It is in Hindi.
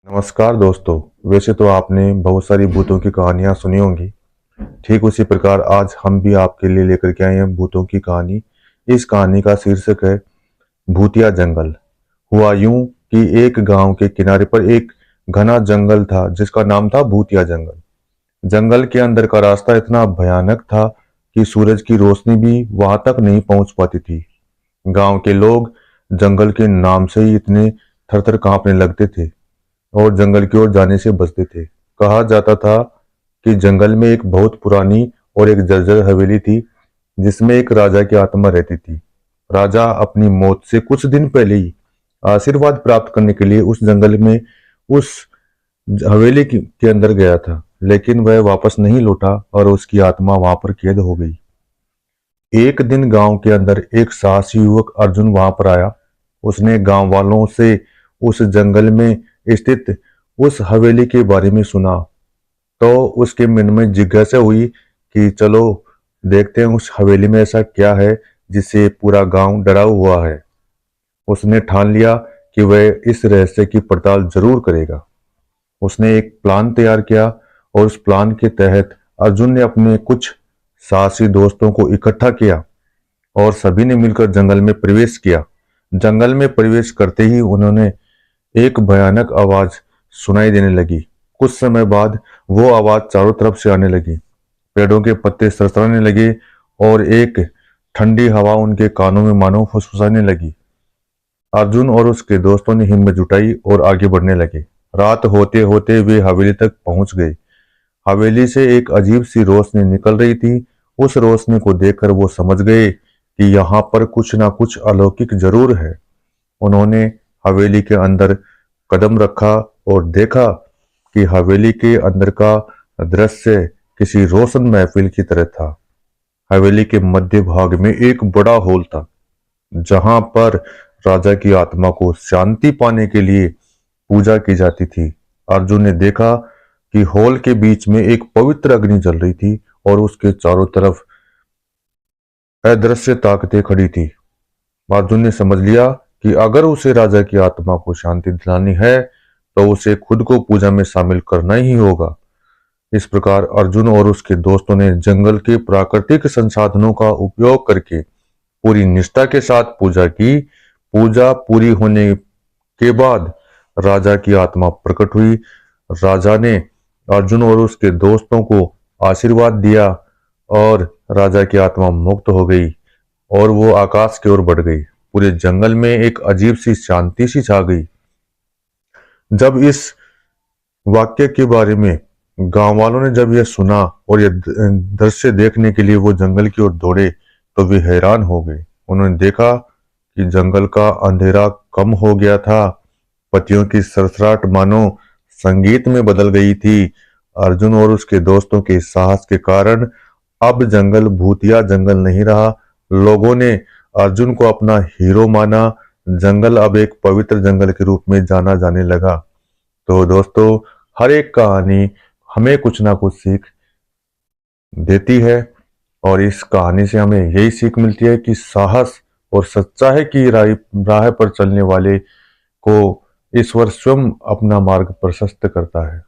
नमस्कार दोस्तों। वैसे तो आपने बहुत सारी भूतों की कहानियां सुनी होंगी। ठीक उसी प्रकार आज हम भी आपके लिए लेकर के आए हैं भूतों की कहानी। इस कहानी का शीर्षक है भूतिया जंगल। हुआ यूं कि एक गांव के किनारे पर एक घना जंगल था जिसका नाम था भूतिया जंगल। जंगल के अंदर का रास्ता इतना भयानक था कि सूरज की रोशनी भी वहां तक नहीं पहुंच पाती थी। गांव के लोग जंगल के नाम से ही इतने थर थर कांपने लगते थे और जंगल की ओर जाने से बचते थे। कहा जाता था कि जंगल में एक बहुत पुरानी और एक जर्जर हवेली थी जिसमें एक राजा की आत्मा रहती थी। राजा अपनी मौत से कुछ दिन पहले ही आशीर्वाद प्राप्त करने के लिए उस जंगल में उस हवेली के अंदर गया था, लेकिन वह वापस नहीं लौटा और उसकी आत्मा वहां पर कैद हो गई। एक दिन गांव के अंदर एक साहसी युवक अर्जुन वहां पर आया। उसने गांव वालों से उस जंगल में स्थित उस हवेली के बारे में सुना, तो उसके मन में जिज्ञासा हुई कि चलो देखते हैं उस हवेली में ऐसा क्या है जिससे पूरा गांव डरा हुआ है। उसने ठान लिया कि वह इस रहस्य की पड़ताल जरूर करेगा। उसने एक प्लान तैयार किया और उस प्लान के तहत अर्जुन ने अपने कुछ साहसी दोस्तों को इकट्ठा किया और सभी ने मिलकर जंगल में प्रवेश किया। जंगल में प्रवेश करते ही उन्होंने एक भयानक आवाज सुनाई देने लगी। कुछ समय बाद वो आवाज चारों तरफ से आने लगी। पेड़ों के पत्ते सरसराने लगे और एक ठंडी हवा उनके कानों में मानो फुसफुसाने लगी। अर्जुन और उसके दोस्तों ने हिम्मत जुटाई और आगे बढ़ने लगे। रात होते होते वे हवेली तक पहुंच गए। हवेली से एक अजीब सी रोशनी निकल रही थी। उस रोशनी को देखकर वो समझ गए कि यहाँ पर कुछ ना कुछ अलौकिक जरूर है। उन्होंने हवेली के अंदर कदम रखा और देखा कि हवेली के अंदर का दृश्य किसी रोशन महफिल की तरह था। हवेली के मध्य भाग में एक बड़ा हॉल था जहां पर राजा की आत्मा को शांति पाने के लिए पूजा की जाती थी। अर्जुन ने देखा कि हॉल के बीच में एक पवित्र अग्नि जल रही थी और उसके चारों तरफ अदृश्य ताकतें खड़ी थी। अर्जुन ने समझ लिया कि अगर उसे राजा की आत्मा को शांति दिलानी है तो उसे खुद को पूजा में शामिल करना ही होगा। इस प्रकार अर्जुन और उसके दोस्तों ने जंगल के प्राकृतिक संसाधनों का उपयोग करके पूरी निष्ठा के साथ पूजा की। पूजा पूरी होने के बाद राजा की आत्मा प्रकट हुई। राजा ने अर्जुन और उसके दोस्तों को आशीर्वाद दिया और राजा की आत्मा मुक्त हो गई और वो आकाश की ओर बढ़ गई। पूरे जंगल में एक अजीब सी शांति सी छा गई। जब इस वाक्य के बारे में गांव वालों ने जब यह सुना और यह दृश्य देखने के लिए वो जंगल की ओर दौड़े तो वे हैरान हो गए। उन्होंने देखा कि जंगल का अंधेरा कम हो गया था। पत्तियों की सरसराहट मानो संगीत में बदल गई थी। अर्जुन और उसके दोस्तों के साहस के कारण अब जंगल भूतिया जंगल नहीं रहा। लोगों ने अर्जुन को अपना हीरो माना। जंगल अब एक पवित्र जंगल के रूप में जाना जाने लगा। तो दोस्तों, हर एक कहानी हमें कुछ ना कुछ सीख देती है और इस कहानी से हमें यही सीख मिलती है कि साहस और सच्चाई की राह पर चलने वाले को ईश्वर स्वयं अपना मार्ग प्रशस्त करता है।